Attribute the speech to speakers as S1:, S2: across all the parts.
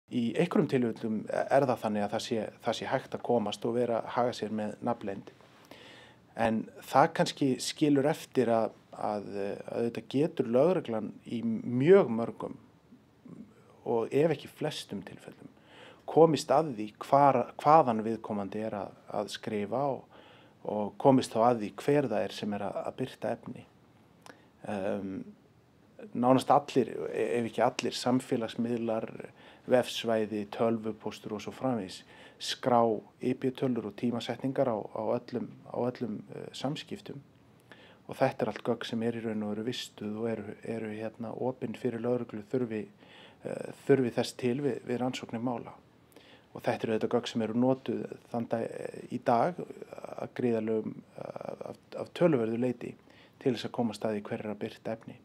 S1: Í einhverjum tilfellum það þannig að það sé hægt að komast og vera að haga sér með nafnleynd. En það kannski skilur eftir að þetta getur lögreglan í mjög mörgum og ef ekki flestum tilfellum komist að því hvaðan viðkomandi að skrifa og komist þá að því hver það sem að birta efni. Nánast allir, ef ekki allir, samfélagsmiðlar, vefsvæði, tölvupóstur og svo framvegis skrá IP-tölur og tímasetningar á öllum samskiptum. Og þetta allt gögn sem í raun og veru vistuð og eru opin fyrir lögreglu þurfi þess til við rannsóknir mála. Og þetta þetta gögn sem eru notuð í dag að gríðarlegum af töluverðu leyti til þess að komast að því hver að birta efni.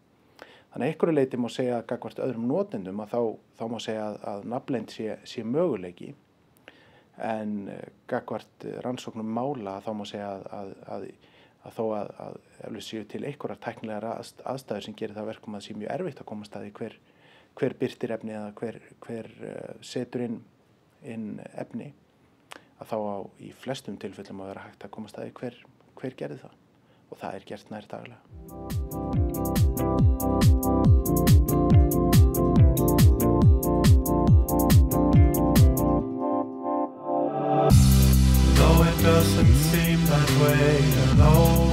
S1: Þannig að einhverju leyti má segja að gagnvart öðrum notendum að þá má segja að nafnleynd sé möguleiki, en gagnvart rannsóknum mála þá má segja að þó að eflaust séu til einhverjar tæknilegar aðstæður sem gerir það verkum að það sé mjög erfitt að komast að því hver birtir efni eða hver setur inn efni, að þá í flestum tilfellum að vera hægt að komast að því hver gerði það, og það gert nær daglega.
S2: Though it doesn't seem that way alone.